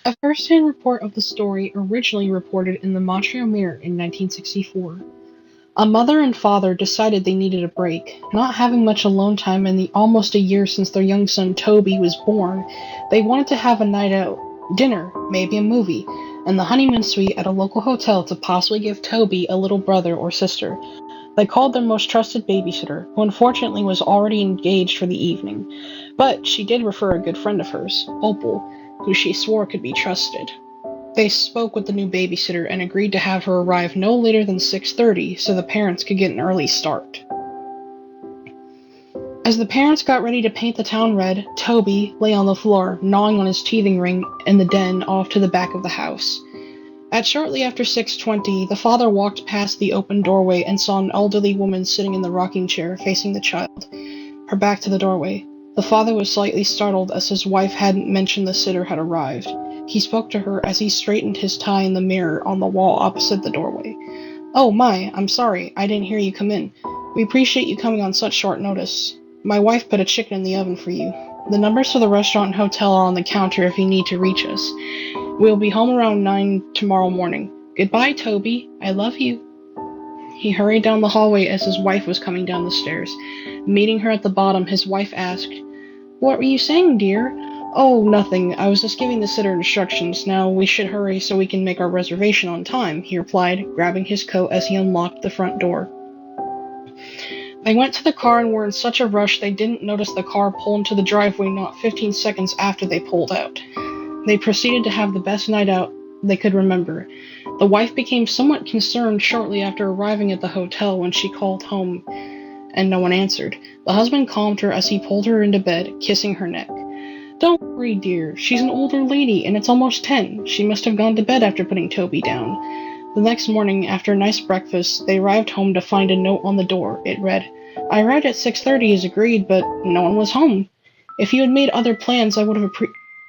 A first-hand report of the story originally reported in the Montreal Mirror in 1964. A mother and father decided they needed a break. Not having much alone time in the almost a year since their young son Toby was born, they wanted to have a night out, dinner, maybe a movie, and the honeymoon suite at a local hotel to possibly give Toby a little brother or sister. They called their most trusted babysitter, who unfortunately was already engaged for the evening. But she did refer a good friend of hers, Opal, who she swore could be trusted. They spoke with the new babysitter and agreed to have her arrive no later than 6:30 so the parents could get an early start. As the parents got ready to paint the town red, Toby lay on the floor, gnawing on his teething ring in the den off to the back of the house. At shortly after 6:20, the father walked past the open doorway and saw an elderly woman sitting in the rocking chair facing the child, her back to the doorway. The father was slightly startled as his wife hadn't mentioned the sitter had arrived. He spoke to her as he straightened his tie in the mirror on the wall opposite the doorway. "Oh my, I'm sorry, I didn't hear you come in. We appreciate you coming on such short notice. My wife put a chicken in the oven for you. The numbers for the restaurant and hotel are on the counter if you need to reach us. We'll be home around 9 tomorrow morning. Goodbye, Toby. I love you." He hurried down the hallway as his wife was coming down the stairs. Meeting her at the bottom, his wife asked, "What were you saying, dear?" "Oh, nothing. I was just giving the sitter instructions. Now we should hurry so we can make our reservation on time," he replied, grabbing his coat as he unlocked the front door. They went to the car and were in such a rush they didn't notice the car pull into the driveway not 15 seconds after they pulled out. They proceeded to have the best night out they could remember. The wife became somewhat concerned shortly after arriving at the hotel when she called home and no one answered. The husband calmed her as he pulled her into bed, kissing her neck. "Don't worry, dear. She's an older lady, and it's almost 10. She must have gone to bed after putting Toby down." The next morning, after a nice breakfast, they arrived home to find a note on the door. It read, "I arrived at 6:30 as agreed, but no one was home. If you had made other plans, I would have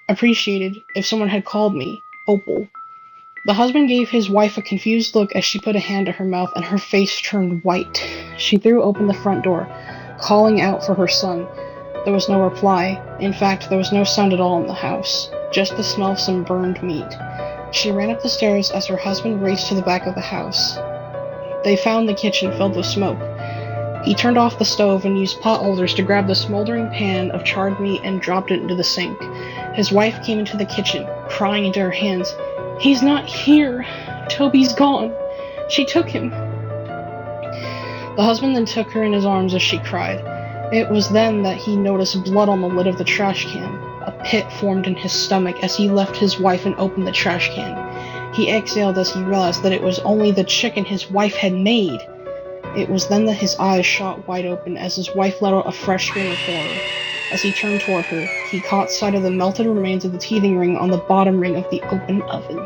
appreciated if someone had called me. Opal." The husband gave his wife a confused look as she put a hand to her mouth and her face turned white. She threw open the front door, calling out for her son. There was no reply. In fact, there was no sound at all in the house, just the smell of some burned meat. She ran up the stairs as her husband raced to the back of the house. They found the kitchen filled with smoke. He turned off the stove and used pot holders to grab the smoldering pan of charred meat and dropped it into the sink. His wife came into the kitchen, crying into her hands, "He's not here! Toby's gone! She took him!" The husband then took her in his arms as she cried. It was then that he noticed blood on the lid of the trash can. A pit formed in his stomach as he left his wife and opened the trash can. He exhaled as he realized that it was only the chicken his wife had made. It was then that his eyes shot wide open as his wife let out a fresh scream of horror. As he turned toward her, he caught sight of the melted remains of the teething ring on the bottom ring of the open oven.